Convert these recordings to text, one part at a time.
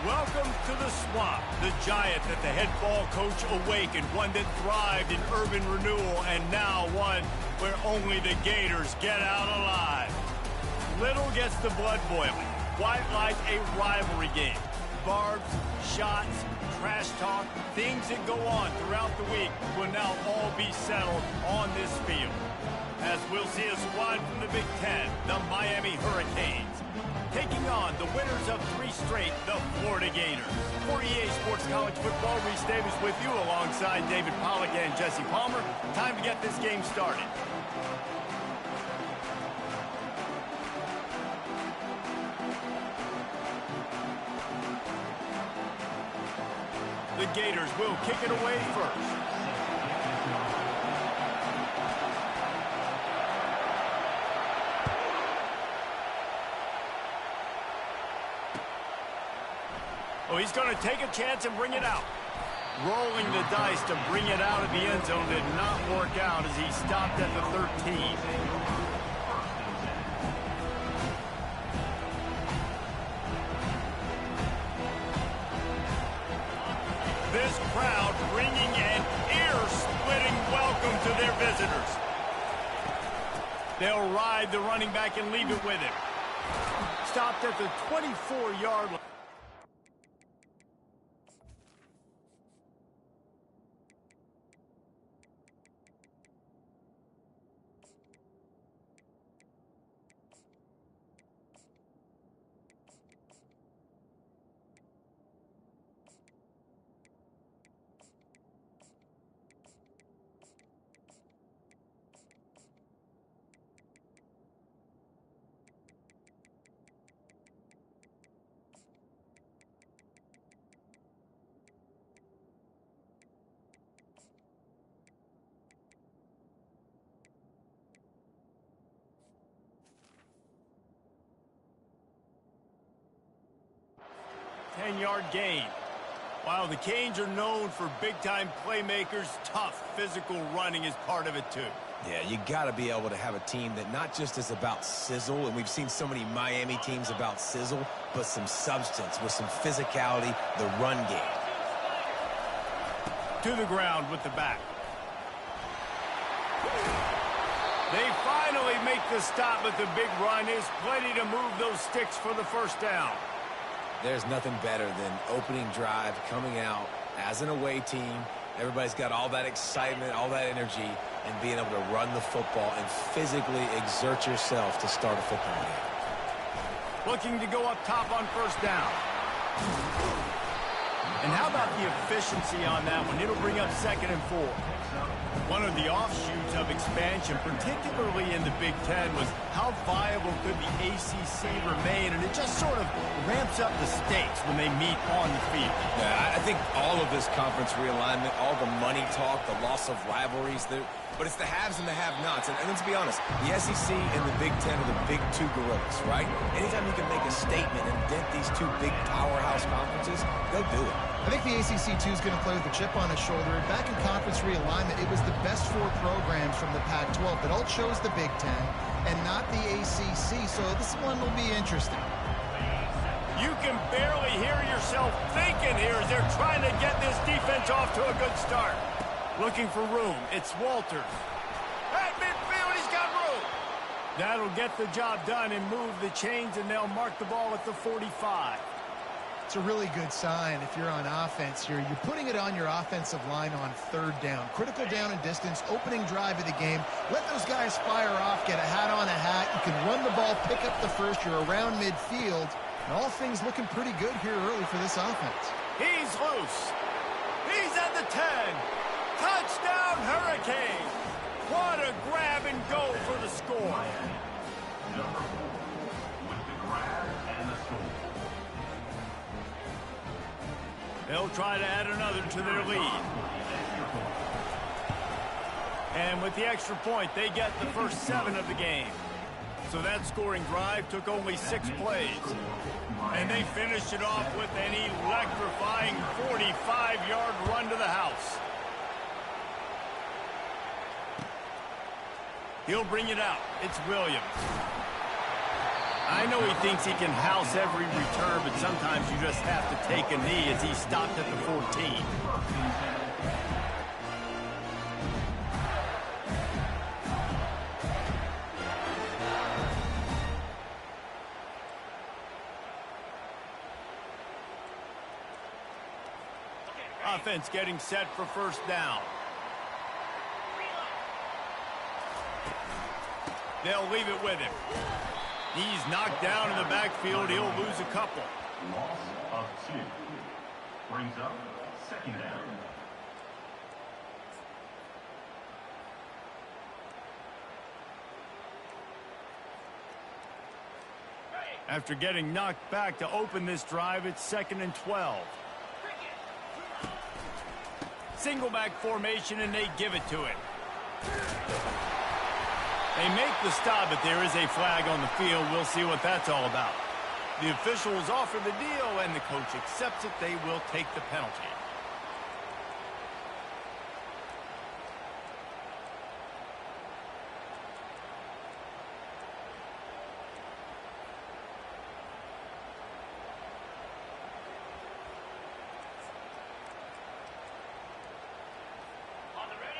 Welcome to the Swamp, the giant that the head ball coach awakened, one that thrived in urban renewal, and now one where only the Gators get out alive. Little gets the blood boiling. White like a rivalry game. Barbs, shots, trash talk, things that go on throughout the week will now all be settled on this field. As we'll see a squad from the Big Ten, the Miami Hurricanes, taking on the winners of 3 straight, the Florida Gators. For EA Sports College Football, Reese Davis with you alongside David Pollack and Jesse Palmer. Time to get this game started. The Gators will kick it away first. Oh, he's going to take a chance and bring it out. Rolling the dice to bring it out of the end zone did not work out as he stopped at the 13. This crowd bringing an ear-splitting welcome to their visitors. They'll ride the running back and leave it with him. Stopped at the 24-yard line. Ten-yard gain. While the Canes are known for big-time playmakers, tough physical running is part of it too. Yeah, you got to be able to have a team that not just is about sizzle, and we've seen so many Miami teams about sizzle, but some substance with some physicality, the run game. To the ground with the back. They finally make the stop, but the big run is plenty to move those sticks for the first down. There's nothing better than opening drive, coming out as an away team. Everybody's got all that excitement, all that energy, and being able to run the football and physically exert yourself to start a football game. Looking to go up top on first down. And how about the efficiency on that one? It'll bring up 2nd and 4. One of the offshoots of expansion, particularly in the Big Ten, was how viable could the ACC remain, and it just sort of ramps up the stakes when they meet on the field. Yeah, I think all of this conference realignment, all the money talk, the loss of rivalries, but it's the haves and the have-nots. And let's be honest, the SEC and the Big Ten are the big 2 gorillas, right? Anytime you can make a statement and dent these 2 big powerhouse conferences, they'll do it. I think the ACC, too, is going to play with a chip on his shoulder. Back in conference realignment, it was the best 4 programs from the Pac-12 that all chose the Big Ten and not the ACC, so this one will be interesting. You can barely hear yourself thinking here as they're trying to get this defense off to a good start. Looking for room. It's Walters. At midfield, he's got room. That'll get the job done and move the chains, and they'll mark the ball at the 45. It's a really good sign if you're on offense here. You're putting it on your offensive line on 3rd down. Critical down and distance, opening drive of the game. Let those guys fire off, get a hat on a hat. You can run the ball, pick up the first. You're around midfield. And all things looking pretty good here early for this offense. He's loose. He's at the 10. Touchdown, Hurricane. What a grab and go for the score. They'll try to add another to their lead. And with the extra point, they get the first 7 of the game. So that scoring drive took only 6 plays. And they finished it off with an electrifying 45-yard run to the house. He'll bring it out. It's Williams. I know he thinks he can house every return, but sometimes you just have to take a knee as he stopped at the 14. Offense getting set for first down. They'll leave it with him. He's knocked down in the backfield. He'll lose a couple. Loss of 2. Brings up second down. After getting knocked back to open this drive, it's 2nd and 12. Single back formation, and they give it to him. They make the stop, but there is a flag on the field. We'll see what that's all about. The officials offer the deal, and the coach accepts it. They will take the penalty.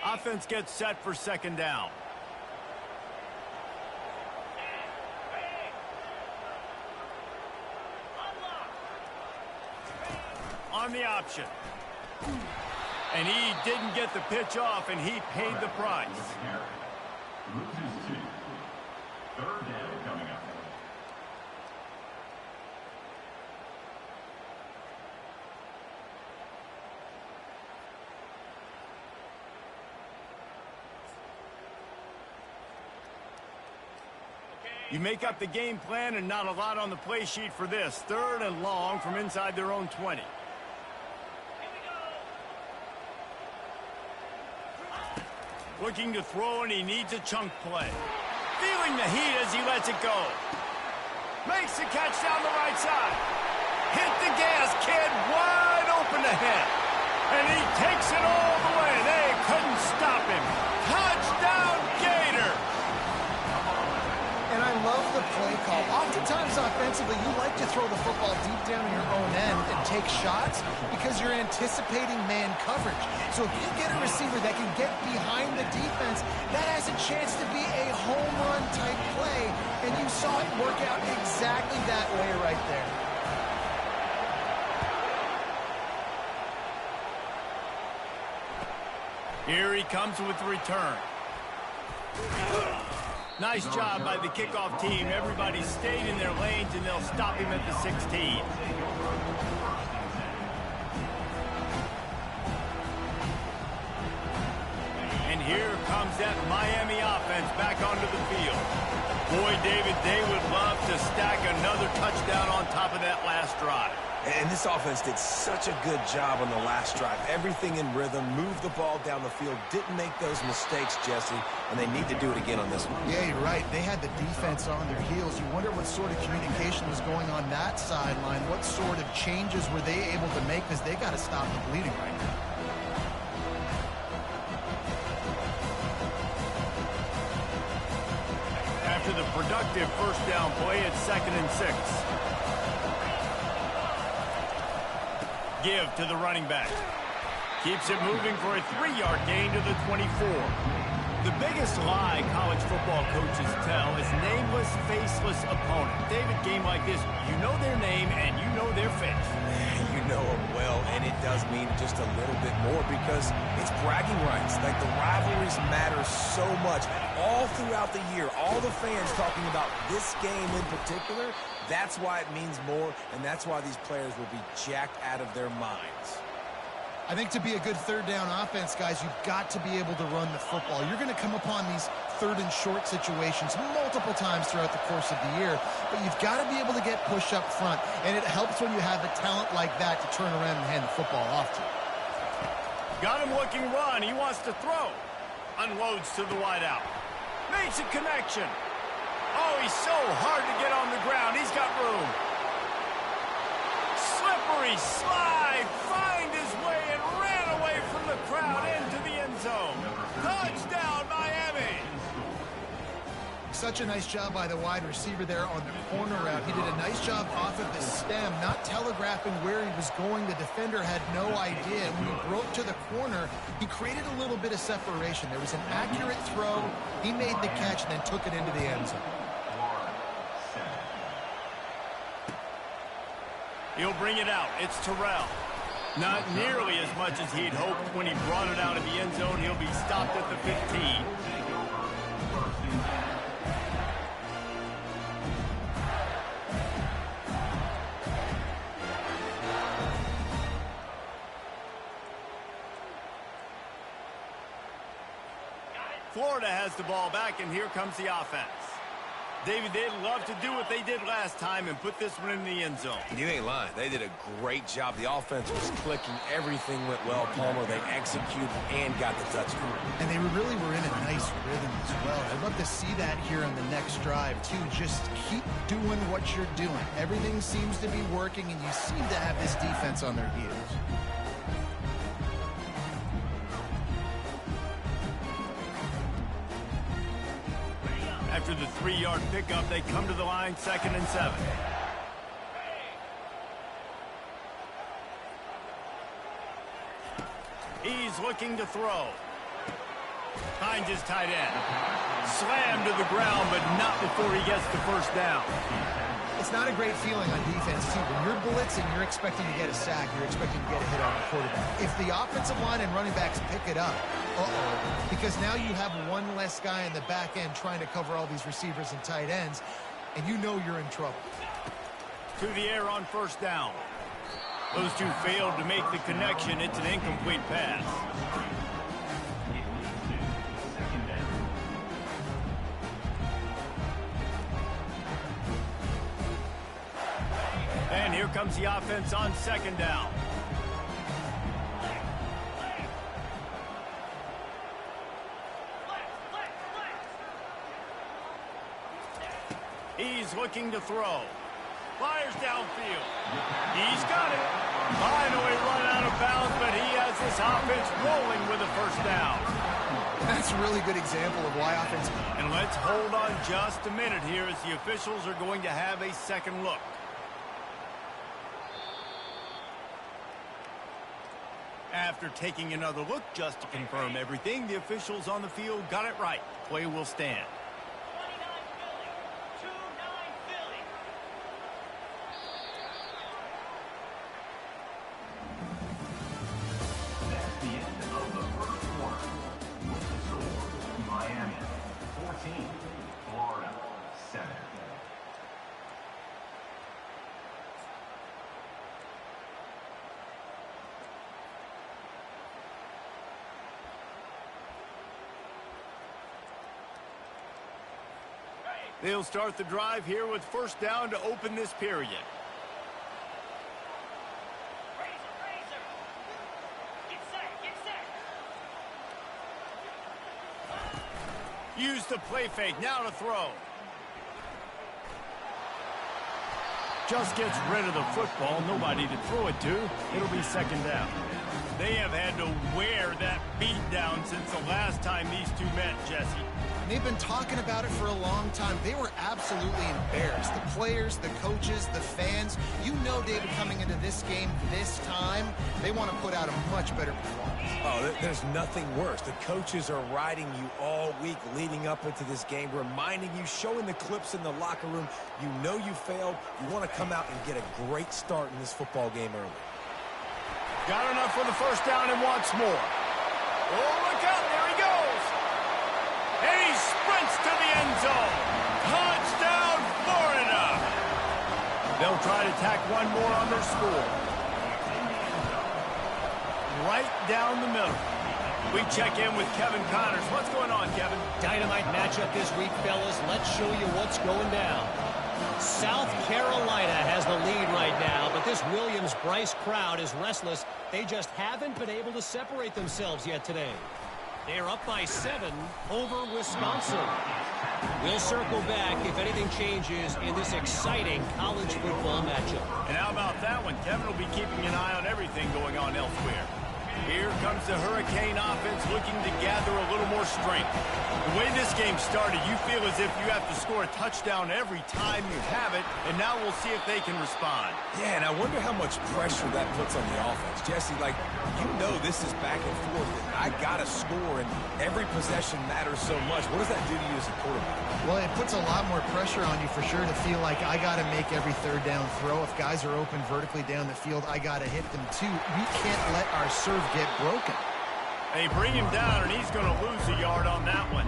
Offense gets set for second down. On the option. And he didn't get the pitch off, and he paid the price. Loses 2. Third down coming up. You make up the game plan, and not a lot on the play sheet for this. 3rd and long from inside their own 20. Looking to throw, and he needs a chunk play. Feeling the heat as he lets it go. Makes the catch down the right side. Hit the gas, kid. Wide open ahead. And he takes it all the way. They couldn't stop him. Touchdown, Gator. And I love the play call. Oftentimes offensively, you like to throw the football deep down in your own end and take shots because you're anticipating man coverage. So if you get a receiver that can get behind the defense, that has a chance to be a home run type play. And you saw it work out exactly that way right there. Here he comes with the return. Nice job by the kickoff team. Everybody stayed in their lanes, and they'll stop him at the 16. And here comes that Miami offense back onto the field. Boy, David, they would love to stack another touchdown on top of that last drive. And this offense did such a good job on the last drive. Everything in rhythm, moved the ball down the field, didn't make those mistakes, Jesse, and they need to do it again on this one. Yeah, you're right. They had the defense on their heels. You wonder what sort of communication was going on that sideline. What sort of changes were they able to make, because they got to stop the bleeding right now. After the productive first down play, it's 2nd and 6. Give to the running back. Keeps it moving for a 3-yard gain to the 24. The biggest lie college football coaches tell is nameless, faceless opponent. David, game like this, you know their name and you know their face. You know them well, and it does mean just a little bit more because it's bragging rights. Like, the rivalries matter so much. All throughout the year, all the fans talking about this game in particular, that's why it means more, and that's why these players will be jacked out of their minds. I think to be a good third down offense, guys, you've got to be able to run the football. You're going to come upon these 3rd and short situations multiple times throughout the course of the year, but you've got to be able to get push up front, and it helps when you have a talent like that to turn around and hand the football off to. Got him looking run. He wants to throw. Unloads to the wideout. Makes a connection. Oh, he's so hard to get on the ground. He's got room. Slippery slide. Find his way and ran away from the crowd into the end zone. Touchdown, Miami. Such a nice job by the wide receiver there on the corner route. He did a nice job off of the stem, not telegraphing where he was going. The defender had no idea. When he broke to the corner, he created a little bit of separation. There was an accurate throw. He made the catch and then took it into the end zone. He'll bring it out. It's Terrell. Not nearly as much as he'd hoped when he brought it out of the end zone. He'll be stopped at the 15. Florida has the ball back, and here comes the offense. David, they'd love to do what they did last time and put this one in the end zone. You ain't lying. They did a great job. The offense was clicking. Everything went well, Palmer. They executed and got the touchdown. And they really were in a nice rhythm as well. I'd love to see that here on the next drive, too. Just keep doing what you're doing. Everything seems to be working, and you seem to have this defense on their heels. After the 3-yard pickup, they come to the line, 2nd and 7. He's looking to throw. Finds his tight end. Slammed to the ground, but not before he gets the first down. It's not a great feeling on defense, too. When you're blitzing, you're expecting to get a sack. You're expecting to get a hit on the quarterback. If the offensive line and running backs pick it up, because now you have one less guy in the back end trying to cover all these receivers and tight ends, and you know you're in trouble. To the air on first down. Those two failed to make the connection. It's an incomplete pass. And here comes the offense on 2nd down. He's looking to throw. Fires downfield. He's got it. Finally run out of bounds, but he has this offense rolling with a first down. That's a really good example of why offense... And let's hold on just a minute here as the officials are going to have a second look. After taking another look just to confirm everything, the officials on the field got it right. Play will stand. That's the end of the first quarter. With the score, Miami 14, Florida 7. They'll start the drive here with first down to open this period. Use the play fake, now to throw. Just gets rid of the football, nobody to throw it to. It'll be 2nd down. They have had to wear that beat down since the last time these two met, Jesse. They've been talking about it for a long time. They were absolutely embarrassed. The players, the coaches, the fans. You know, David, coming into this game this time, they want to put out a much better performance. Oh, there's nothing worse. The coaches are riding you all week leading up into this game, reminding you, showing the clips in the locker room. You know you failed. You want to come out and get a great start in this football game early. Got enough for the first down and wants more. Oh, look out. There he goes. And he sprints to the end zone. Touchdown, Florida. They'll try to tack one more on their score. Right down the middle. We check in with Kevin Connors. What's going on, Kevin? Dynamite matchup this week, fellas. Let's show you what's going down. South Carolina has the lead right now, but this Williams-Brice crowd is restless. They just haven't been able to separate themselves yet today. They're up by 7 over Wisconsin. We'll circle back if anything changes in this exciting college football matchup. And how about that one? Kevin will be keeping an eye on everything going on elsewhere. Here comes the Hurricane offense looking to gather a little more strength. The way this game started, you feel as if you have to score a touchdown every time you have it, and now we'll see if they can respond. Yeah, and I wonder how much pressure that puts on the offense. Jesse, like, you know this is back and forth, and I got to score, and every possession matters so much. What does that do to you as a quarterback? Well, it puts a lot more pressure on you for sure to feel like I got to make every third down throw. If guys are open vertically down the field, I got to hit them too. We can't let our serve get broken. They bring him down, and he's going to lose a yard on that one.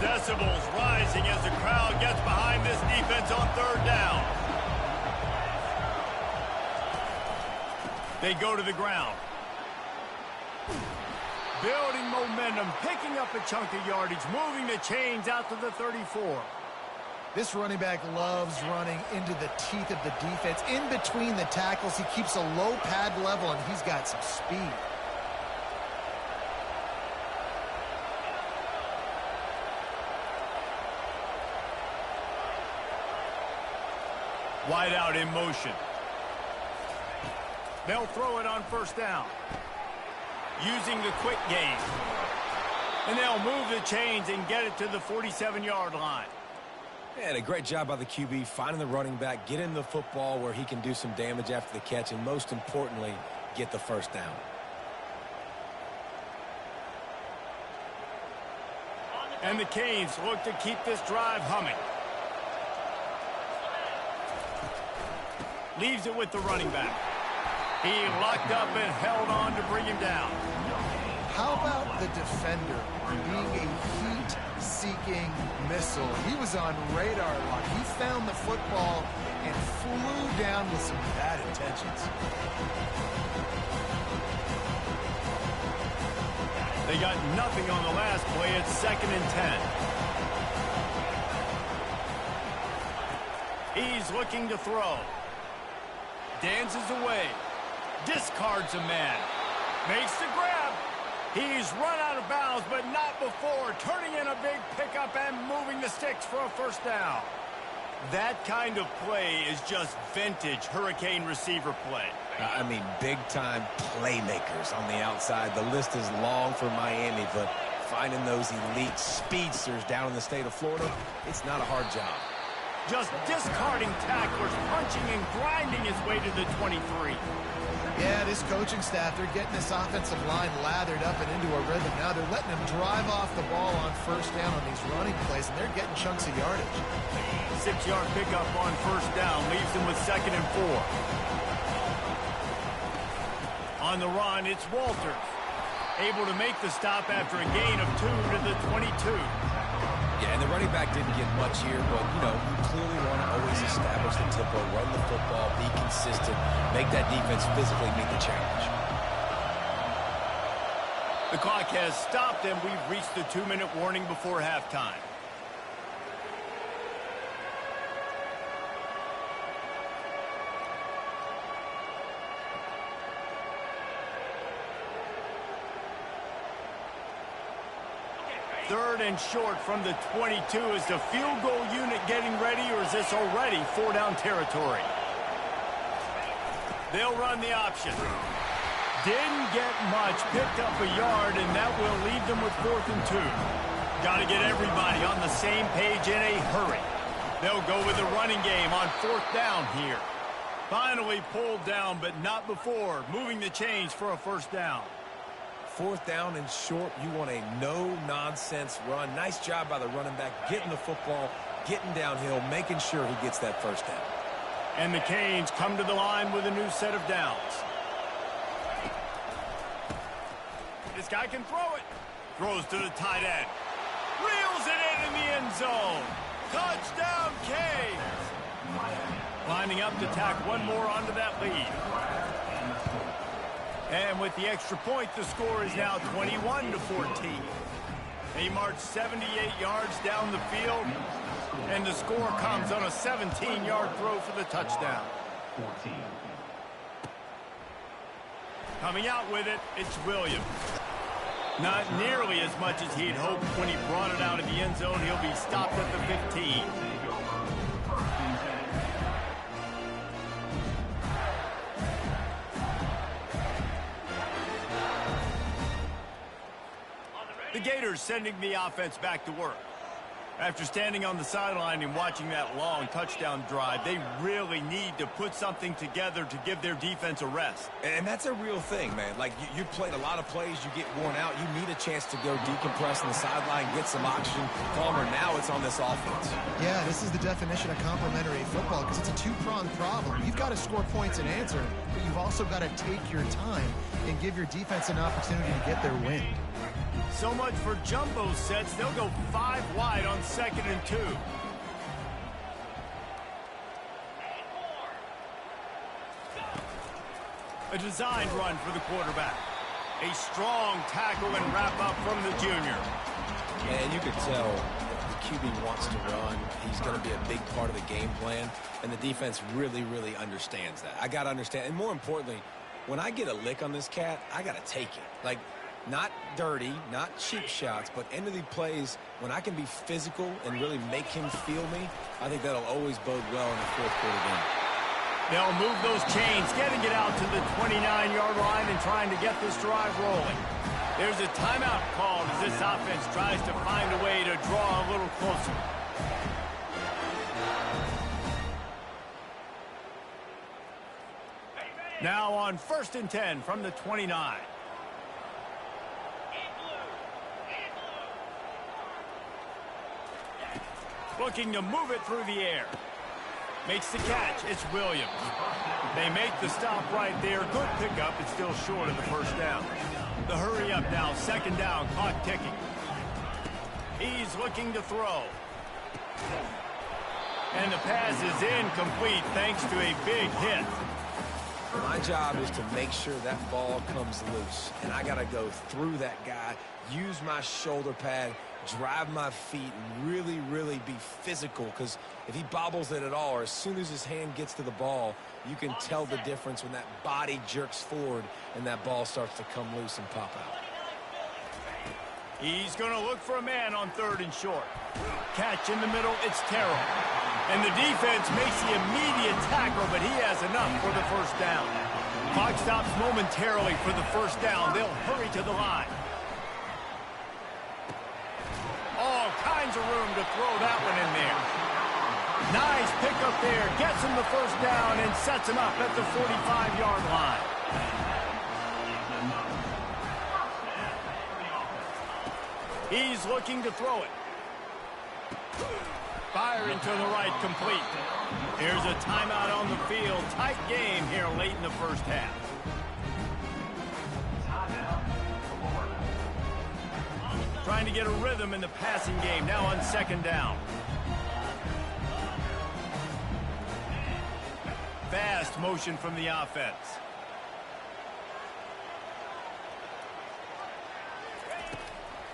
Decibels rising as the crowd gets behind this defense on third down. They go to the ground. Building momentum, picking up a chunk of yardage, moving the chains out to the 34. This running back loves running into the teeth of the defense. In between the tackles, he keeps a low pad level, and he's got some speed. Wide out in motion. They'll throw it on first down. Using the quick game. And they'll move the chains and get it to the 47-yard line. And a great job by the QB finding the running back, getting the football where he can do some damage after the catch, and most importantly, get the first down. And the Canes look to keep this drive humming. Leaves it with the running back. He locked up and held on to bring him down. How about the defender being a heat-seeking missile? He was on radar lock. He found the football and flew down with some bad intentions. They got nothing on the last play. It's 2nd and 10. He's looking to throw. Dances away. Discards a man. Makes the grab. He's run out of bounds, but not before. Turning in a big pickup and moving the sticks for a first down. That kind of play is just vintage Hurricane receiver play. I mean, big-time playmakers on the outside. The list is long for Miami, but finding those elite speedsters down in the state of Florida, it's not a hard job. Just discarding tacklers, punching and grinding his way to the 23. Yeah, this coaching staff, they're getting this offensive line lathered up and into a rhythm. Now they're letting them drive off the ball on first down on these running plays, and they're getting chunks of yardage. 6-yard pickup on first down leaves them with 2nd and 4. On the run, it's Walters. Able to make the stop after a gain of 2 to the 22. Yeah, and the running back didn't get much here, but, you know, you clearly want to always establish the tempo, run the football, be consistent, make that defense physically meet the challenge. The clock has stopped, and we've reached the 2-minute warning before halftime. Third and short from the 22. Is the field goal unit getting ready, or is this already 4-down territory? They'll run the option. Didn't get much, picked up a yard, and that will leave them with 4th and 2. Got to get everybody on the same page in a hurry. They'll go with the running game on 4th down here. Finally pulled down, but not before, moving the chains for a first down. 4th down and short, you want a no-nonsense run. Nice job by the running back, getting the football, getting downhill, making sure he gets that first down. And the Canes come to the line with a new set of downs. This guy can throw it. Throws to the tight end. Reels it in the end zone. Touchdown, Canes. Lining up to tack one more onto that lead. And with the extra point, the score is now 21-14. They march 78 yards down the field, and the score comes on a 17-yard throw for the touchdown. 14. Coming out with it, it's Williams. Not nearly as much as he'd hoped when he brought it out of the end zone. He'll be stopped at the 15. The Gators sending the offense back to work. After standing on the sideline and watching that long touchdown drive, they really need to put something together to give their defense a rest. And that's a real thing, man. Like, you played a lot of plays, you get worn out. You need a chance to go decompress on the sideline, get some oxygen. Palmer, now it's on this offense. Yeah, this is the definition of complementary football because it's a two-pronged problem. You've got to score points and answer, but you've also got to take your time and give your defense an opportunity to get their wind. So much for jumbo sets. They'll go 5 wide on 2nd and 2. A designed run for the quarterback. A strong tackle and wrap up from the junior. And you could tell the QB wants to run. He's going to be a big part of the game plan. And the defense really, really understands that. I got to understand. And more importantly, when I get a lick on this cat, I got to take it. Like, not dirty, not cheap shots, but end of the plays, when I can be physical and really make him feel me, I think that'll always bode well in the 4th quarter game. They'll move those chains, getting it out to the 29-yard line and trying to get this drive rolling. There's a timeout called as this offense tries to find a way to draw a little closer. Now on 1st and 10 from the 29. Looking to move it through the air. Makes the catch. It's Williams. They make the stop right there. Good pickup. It's still short of the 1st down. The hurry up now. 2nd down. Clock ticking. He's looking to throw. And the pass is incomplete thanks to a big hit. My job is to make sure that ball comes loose. And I got to go through that guy, use my shoulder pad, drive my feet, and really, really be physical, because if he bobbles it at all, or as soon as his hand gets to the ball, you can tell the difference when that body jerks forward and that ball starts to come loose and pop out. He's going to look for a man on 3rd and short. Catch in the middle, it's Terrell. And the defense makes the immediate tackle, but he has enough for the 1st down. Clock stops momentarily for the 1st down. They'll hurry to the line. All kinds of room to throw that one in there. Nice pickup there. Gets him the 1st down and sets him up at the 45-yard line. He's looking to throw it. Fire into the right, complete. Here's a timeout on the field. Tight game here late in the 1st half. Trying to get a rhythm in the passing game now on 2nd down. Fast motion from the offense.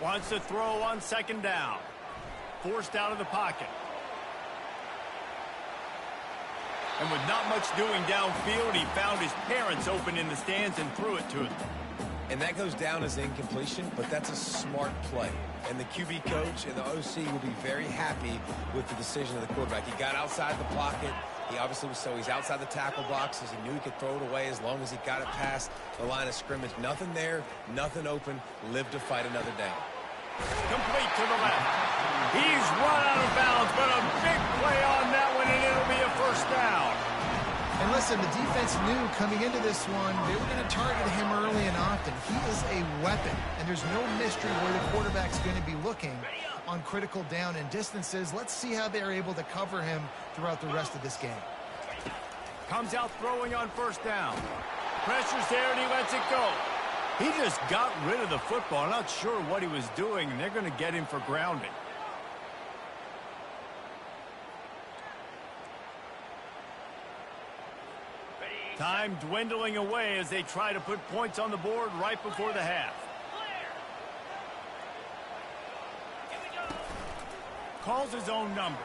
Wants to throw on 2nd down. Forced out of the pocket. And with not much doing downfield, he found his parents open in the stands and threw it to them. And that goes down as incompletion, but that's a smart play. And the QB coach and the OC will be very happy with the decision of the quarterback. He got outside the pocket. He obviously was he's outside the tackle boxes. He knew he could throw it away as long as he got it past the line of scrimmage. Nothing there, nothing open. Live to fight another day. Complete to the left. He's run out of bounds, but a big play on that one, and it'll be a 1st down. And listen, the defense knew coming into this one, they were going to target him early and often. He is a weapon, and there's no mystery where the quarterback's going to be looking on critical down and distances. Let's see how they're able to cover him throughout the rest of this game. Comes out throwing on 1st down. Pressure's there, and he lets it go. He just got rid of the football. Not sure what he was doing, and they're going to get him for grounding. Time dwindling away as they try to put points on the board right before the half. Calls his own number.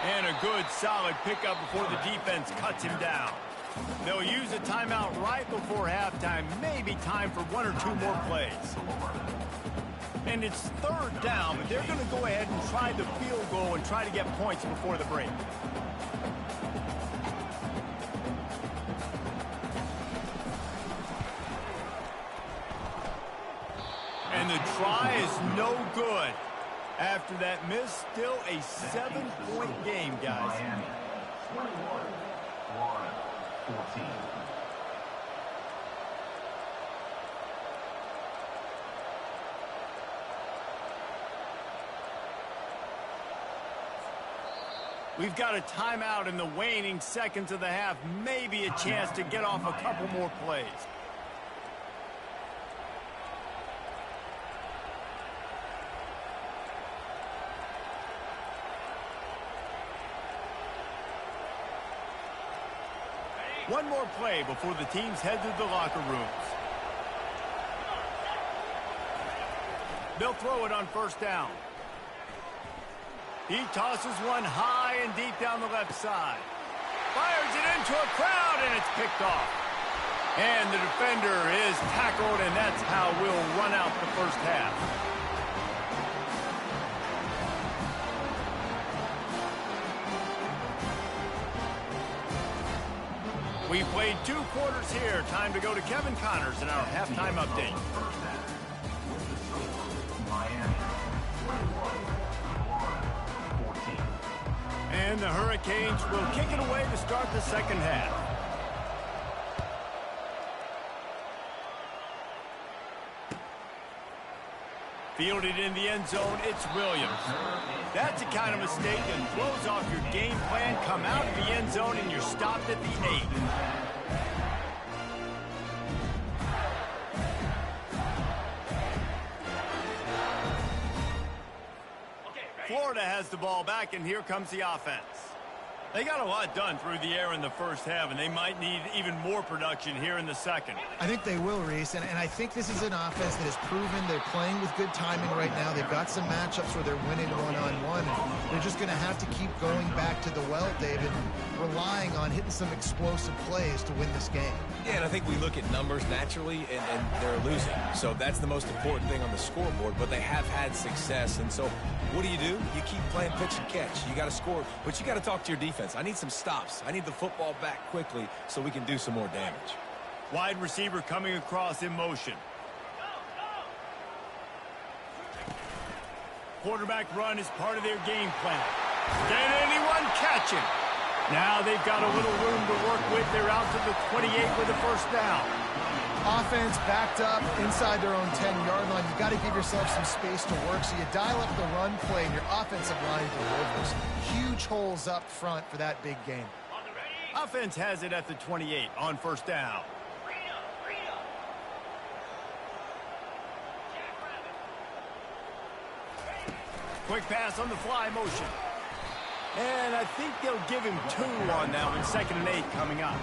And a good, solid pickup before the defense cuts him down. They'll use a timeout right before halftime. Maybe time for one or two more plays. And it's third down, but they're going to go ahead and try the field goal and try to get points before the break. And the try is no good. After that miss, still a 7-point game, guys. Miami 21, Florida 14. We've got a timeout in the waning seconds of the half. Maybe a chance to get off a couple more plays. One more play before the teams head to the locker rooms. They'll throw it on first down. He tosses one high and deep down the left side. Fires it into a crowd, and it's picked off. And the defender is tackled, and that's how we'll run out the first half. We played 2 quarters here. Time to go to Kevin Connors in our halftime update. Miami 21, Florida 14. And the Hurricanes will kick it away to start the second half. Fielded in the end zone, it's Williams. That's the kind of mistake that throws off your game plan. Come out of the end zone and you're stopped at the 8. Florida has the ball back, and here comes the offense. They got a lot done through the air in the first half, and they might need even more production here in the second. I think they will, Reese, and I think this is an offense that has proven they're playing with good timing right now. They've got some matchups where they're winning one-on-one, and they're just going to have to keep going back to the well, David, relying on hitting some explosive plays to win this game. Yeah, and I think we look at numbers naturally, and they're losing. So that's the most important thing on the scoreboard, but they have had success. And so what do? You keep playing pitch and catch. You got to score, but you got to talk to your defense. I need some stops. I need the football back quickly so we can do some more damage. Wide receiver coming across in motion. Quarterback run is part of their game plan. Can anyone catch him? Now they've got a little room to work with. They're out to the 28 with a first down. Offense backed up inside their own 10-yard line. You got to give yourself some space to work, so you dial up the run play, and your offensive line delivers. Huge holes up front for that big game. Offense has it at the 28 on first down. Quick pass on the fly motion. And I think they'll give him 2 on that one. 2nd and 8 coming up.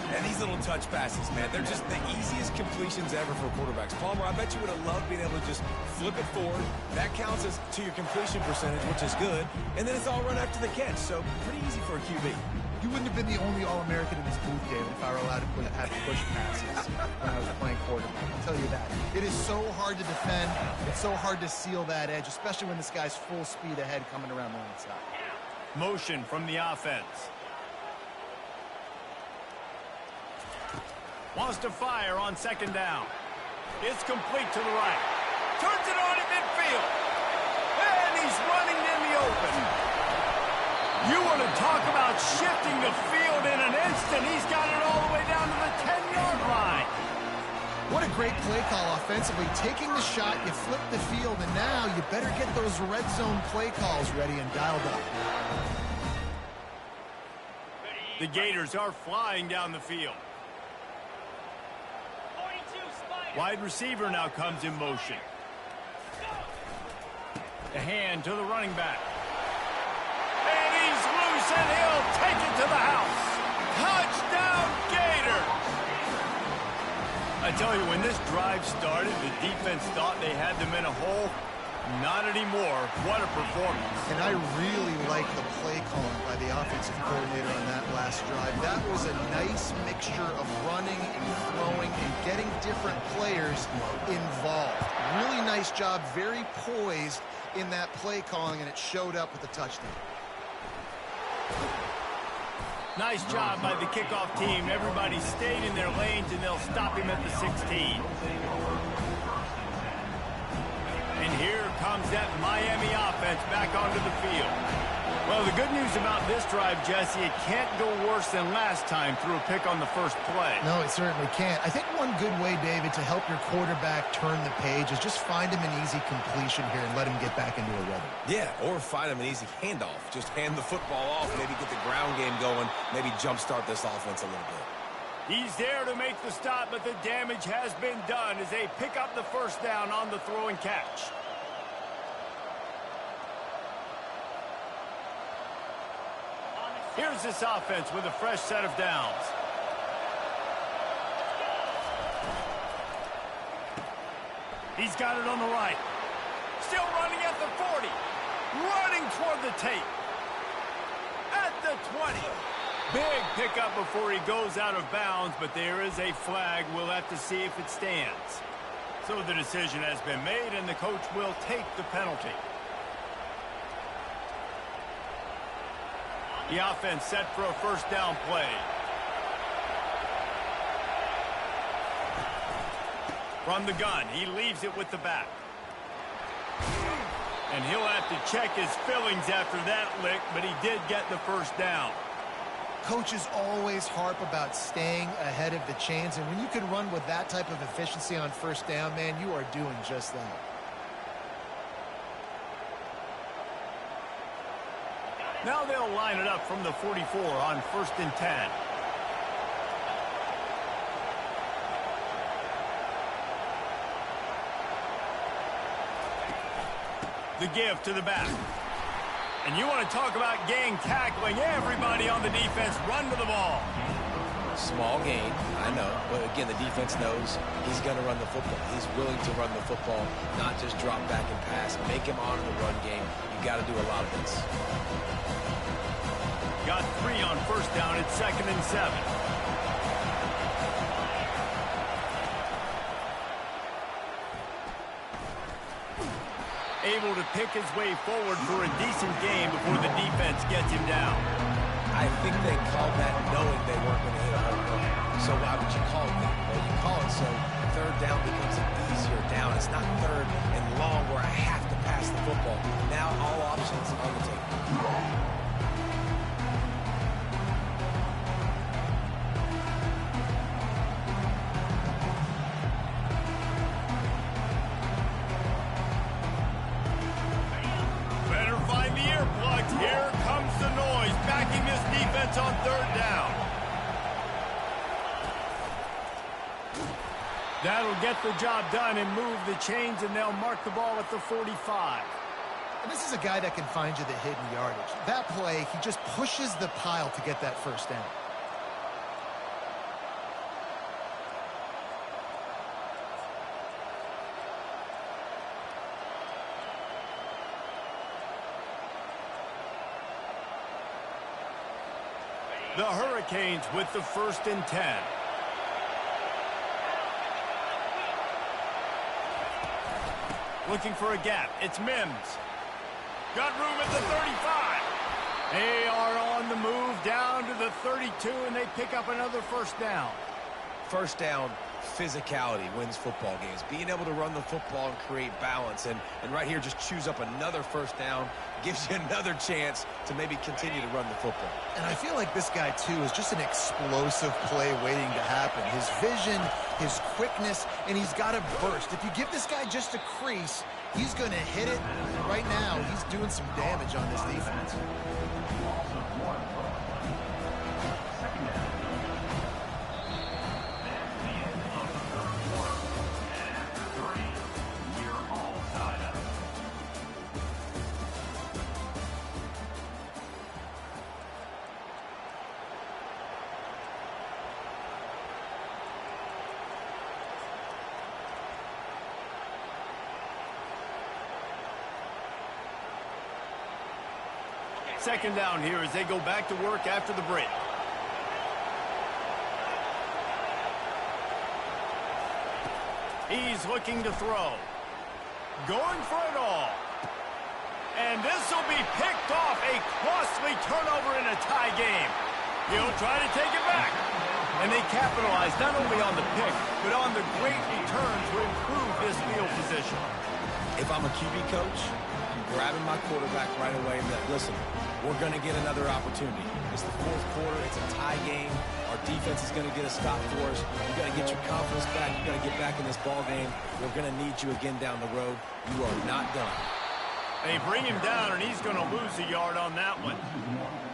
And these little touch passes, man, they're just the easiest completions ever for quarterbacks. Palmer, I bet you would have loved being able to just flip it forward. That counts as to your completion percentage, which is good. And then it's all run after the catch, so pretty easy for a QB. You wouldn't have been the only All-American in this booth, David, if I were allowed to have push passes when I was playing quarterback. I'll tell you that. It is so hard to defend. It's so hard to seal that edge, especially when this guy's full speed ahead coming around the inside. Motion from the offense. Wants to fire on 2nd down. It's complete to the right. Turns it on at midfield. And he's running in the open. You want to talk about shifting the field in an instant. He's got it all the way down to the 10-yard line. What a great play call offensively. Taking the shot, you flip the field, and now you better get those red zone play calls ready and dialed up. The Gators are flying down the field. Wide receiver now comes in motion. The hand to the running back. And he's loose, and he'll take it to the house. Touchdown, Gators! I tell you, when this drive started, the defense thought they had them in a hole. Not anymore. What a performance. And I really like the play calling by the offensive coordinator on that last drive. That was a nice mixture of running and throwing and getting different players involved. Really nice job, very poised in that play calling, and it showed up with a touchdown. Nice job by the kickoff team. Everybody stayed in their lanes, and they'll stop him at the 16. And here comes that Miami offense back onto the field. Well, the good news about this drive, Jesse, it can't go worse than last time through a pick on the first play. No, it certainly can't. I think one good way, David, to help your quarterback turn the page is just find him an easy completion here and let him get back into a rhythm. Yeah, or find him an easy handoff. Just hand the football off, maybe get the ground game going, maybe jumpstart this offense a little bit. He's there to make the stop, but the damage has been done as they pick up the first down on the throw and catch. Here's this offense with a fresh set of downs. He's got it on the right. Still running at the 40. Running toward the tape. At the 20. Big pickup before he goes out of bounds, but there is a flag. We'll have to see if it stands. So the decision has been made, and the coach will take the penalty. The offense set for a first down play. From the gun, he leaves it with the back. And he'll have to check his fillings after that lick, but he did get the first down. Coaches always harp about staying ahead of the chains, and when you can run with that type of efficiency on first down, man, you are doing just that. Now they'll line it up from the 44 on 1st and 10. The give to the back. And you want to talk about gang tackling. Everybody on the defense run to the ball. Small gain, I know. But again, the defense knows he's going to run the football. He's willing to run the football, not just drop back and pass. Make him honor the run game. You got to do a lot of this. Got 3 on first down. It's 2nd and 7. Able to pick his way forward for a decent game before the defense gets him down. I think they called that knowing they weren't going to hit a home run. So why would you call it that? Well, you call it so third down becomes an easier down. It's not third and long where I have to pass the football. Now all options on the table. Here comes the noise, backing this defense on 3rd down. That'll get the job done and move the chains, and they'll mark the ball at the 45. And this is a guy that can find you the hidden yardage. That play, he just pushes the pile to get that first down. The Hurricanes with the 1st and 10. Looking for a gap. It's Mims. Got room at the 35. They are on the move down to the 32, and they pick up another first down. First down, physicality wins football games. Being able to run the football and create balance. And right here, just choose up another first down. Gives you another chance to maybe continue to run the football. And I feel like this guy, too, is just an explosive play waiting to happen. His vision, his quickness, and he's got a burst. If you give this guy just a crease, he's going to hit it. Right now, he's doing some damage on this defense. Second down here as they go back to work after the break. He's looking to throw. Going for it all. And this will be picked off. A costly turnover in a tie game. He'll try to take it back. And they capitalize not only on the pick, but on the great return to improve this field position. If I'm a QB coach, I'm grabbing my quarterback right away and that, listen, we're going to get another opportunity. It's the fourth quarter. It's a tie game. Our defense is going to get a stop for us. You got to get your confidence back. You got to get back in this ball game. We're going to need you again down the road. You are not done. They bring him down, and he's going to lose a yard on that one.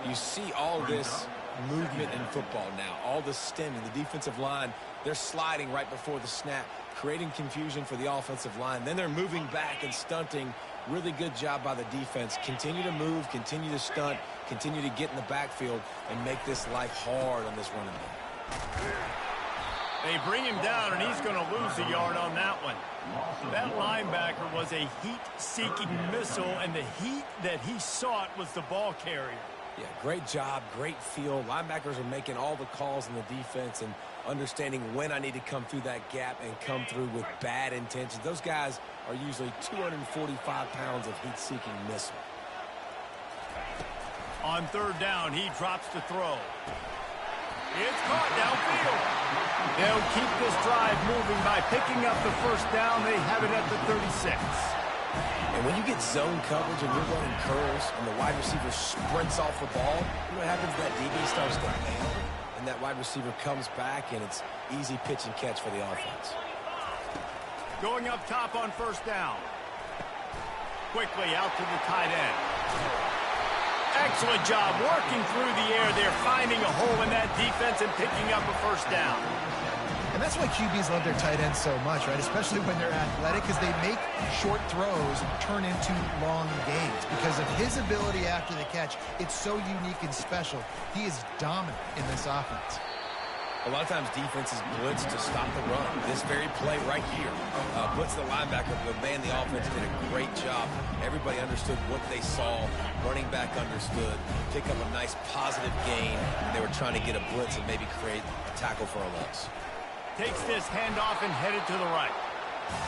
You see all this movement in football now. All the stemming. The defensive line, they're sliding right before the snap, creating confusion for the offensive line. Then they're moving back and stunting. Really good job by the defense. Continue to move, continue to stunt, continue to get in the backfield, and make this life hard on this running back. They bring him down, and he's going to lose a yard on that one. That linebacker was a heat-seeking missile, and the heat that he sought was the ball carrier. Yeah, great job, great feel. Linebackers are making all the calls in the defense and understanding when I need to come through that gap and come through with bad intentions. Those guys are usually 245 pounds of heat-seeking missile. On third down, he drops to throw. It's caught downfield. They'll keep this drive moving by picking up the first down. They have it at the 36. And when you get zone coverage and you're running curls and the wide receiver sprints off the ball, you know what happens? That DB starts to bail, and that wide receiver comes back, and it's easy pitch and catch for the offense. Going up top on first down. Quickly out to the tight end. Excellent job working through the air. They're finding a hole in that defense and picking up a first down. And that's why QBs love their tight ends so much, right? Especially when they're athletic, because they make short throws turn into long gains. Because of his ability after the catch, it's so unique and special. He is dominant in this offense. A lot of times defenses blitz to stop the run. This very play right here, blitz the linebacker, but man, the offense did a great job. Everybody understood what they saw. Running back understood. Pick up a nice positive gain. They were trying to get a blitz and maybe create a tackle for a loss. Takes this handoff and headed to the right.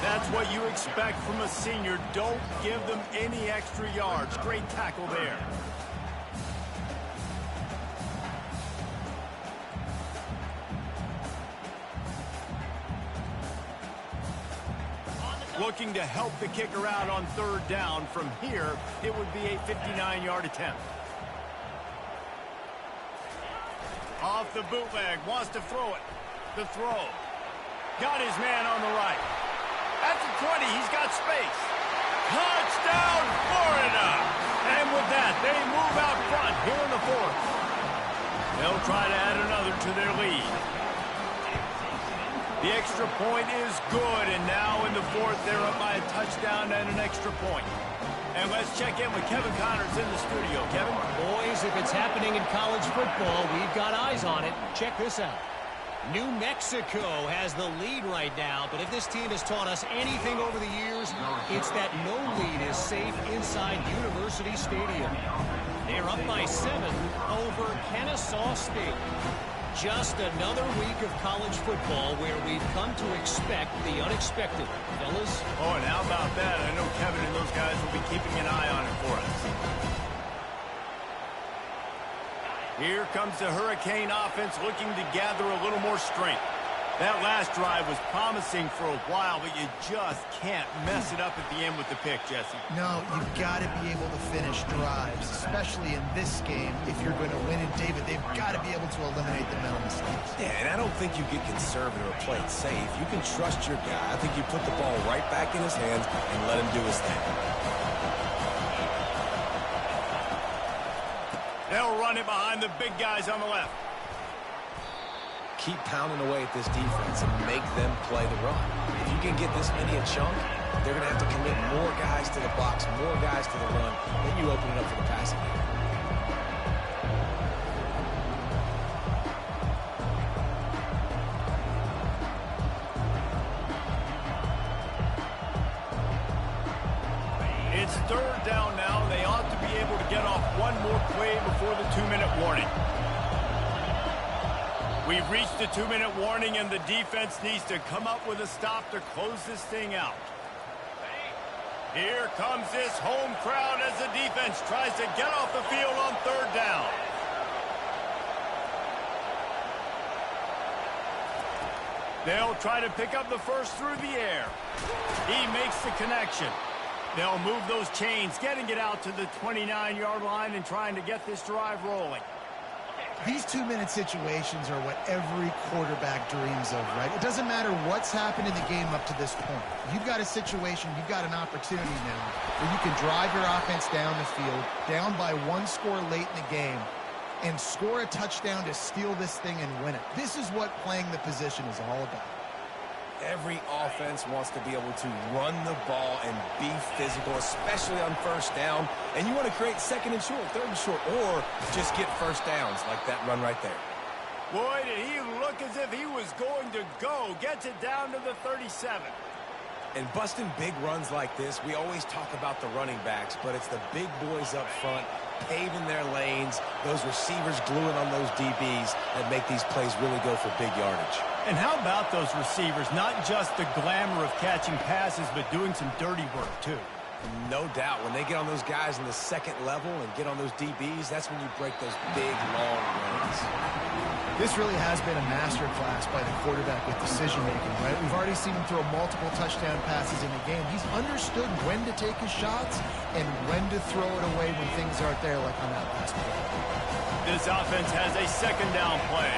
That's what you expect from a senior. Don't give them any extra yards. Great tackle there. Looking to help the kicker out on third down. From here, it would be a 59-yard attempt. Off the bootleg, wants to throw it. The throw. Got his man on the right. At the 20, he's got space. Touchdown, Florida! And with that, they move out front here in the fourth. They'll try to add another to their lead. The extra point is good, and now in the fourth, they're up by a touchdown and an extra point. And let's check in with Kevin Connors in the studio. Kevin? Boys, if it's happening in college football, we've got eyes on it. Check this out. New Mexico has the lead right now, but if this team has taught us anything over the years, it's that no lead is safe inside University Stadium. They're up by 7 over Kennesaw State. Just another week of college football where we've come to expect the unexpected. Fellas? Oh, and how about that? I know Kevin and those guys will be keeping an eye on it for us. Here comes the Hurricane offense looking to gather a little more strength. That last drive was promising for a while, but you just can't mess it up at the end with the pick, Jesse. No, you've got to be able to finish drives, especially in this game. If you're going to win it, David, they've got to be able to eliminate the mental mistakes. Yeah, and I don't think you get conservative or play it safe. You can trust your guy. I think you put the ball right back in his hands and let him do his thing. They'll run it behind the big guys on the left. Keep pounding away at this defense and make them play the run. If you can get this many a chunk, they're going to have to commit more guys to the box, more guys to the run. Then you open it up for the passing game. It's third down now. They ought to be able to get off one more play before the 2-minute warning. We've reached the 2-minute warning, and the defense needs to come up with a stop to close this thing out. Here comes this home crowd as the defense tries to get off the field on third down. They'll try to pick up the first through the air. He makes the connection. They'll move those chains, getting it out to the 29-yard line and trying to get this drive rolling. These 2-minute situations are what every quarterback dreams of, right? It doesn't matter what's happened in the game up to this point. You've got a situation, you've got an opportunity now where you can drive your offense down the field, down by one score late in the game, and score a touchdown to steal this thing and win it. This is what playing the position is all about. Every offense wants to be able to run the ball and be physical, especially on first down. And you want to create second and short, third and short, or just get first downs like that run right there. Boy, did he look as if he was going to go. Gets it down to the 37. And busting big runs like this, we always talk about the running backs, but it's the big boys up front paving their lanes, those receivers gluing on those DBs that make these plays really go for big yardage. And how about those receivers? Not just the glamour of catching passes, but doing some dirty work, too. No doubt. When they get on those guys in the second level and get on those DBs, that's when you break those big, long runs. This really has been a masterclass by the quarterback with decision-making, right? We've already seen him throw multiple touchdown passes in the game. He's understood when to take his shots and when to throw it away when things aren't there, like on that last play. This offense has a second down play.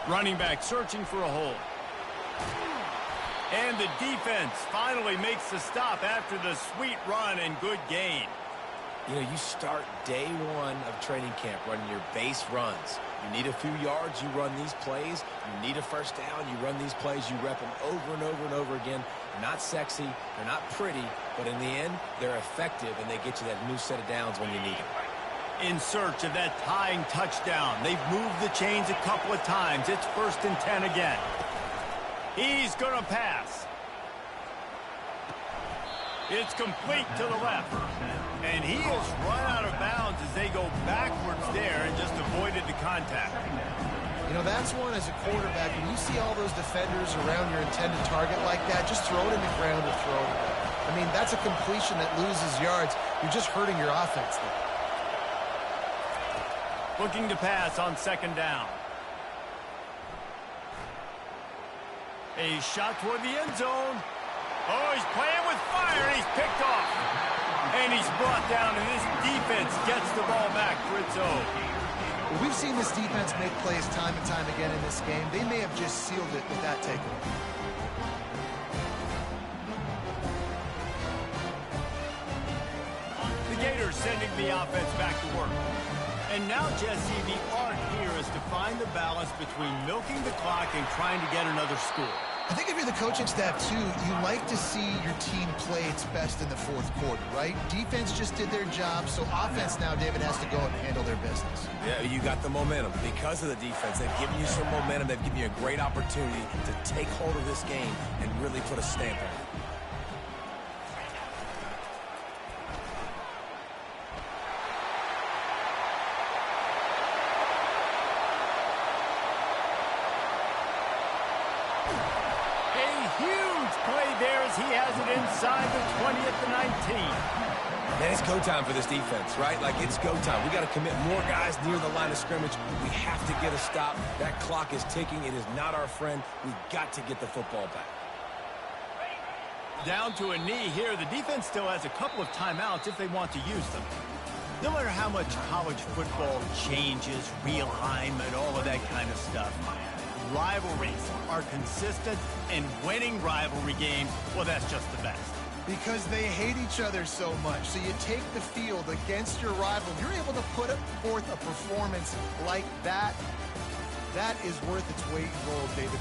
Running back searching for a hole. And the defense finally makes the stop after the sweet run and good gain. You know, you start day one of training camp running your base runs. You need a few yards, you run these plays. You need a first down, you run these plays. You rep them over and over and over again. They're not sexy, they're not pretty, but in the end, they're effective, and they get you that new set of downs when you need it. In search of that tying touchdown. They've moved the chains a couple of times. It's 1st and 10 again. He's going to pass. It's complete to the left. And he has run out of bounds as they go backwards there and just avoided the contact. You know, that's one as a quarterback. When you see all those defenders around your intended target like that, just throw it in the ground or throw it away. I mean, that's a completion that loses yards. You're just hurting your offense there. Looking to pass on second down. A shot toward the end zone. Oh, he's playing with fire, and he's picked off. And he's brought down, and this defense gets the ball back for its own. Well, we've seen this defense make plays time and time again in this game. They may have just sealed it with that takeaway. The Gators sending the offense back to work. And now, Jesse, the art here is to find the balance between milking the clock and trying to get another score. I think if you're the coaching staff, too, you like to see your team play its best in the fourth quarter, right? Defense just did their job, so offense now, David, has to go and handle their business. Yeah, you got the momentum. Because of the defense, they've given you some momentum. They've given you a great opportunity to take hold of this game and really put a stamp on it. He has it inside the 20 at the 19. Man, it's go time for this defense, right? Like, it's go time. We got to commit more guys near the line of scrimmage. We have to get a stop. That clock is ticking. It is not our friend. We've got to get the football back. Down to a knee here. The defense still has a couple of timeouts if they want to use them. No matter how much college football changes, realignment, all of that kind of stuff, rivalries are consistent, and winning rivalry games, well, that's just the best. Because they hate each other so much. So you take the field against your rival. You're able to put forth a performance like that. That is worth its weight in gold, David.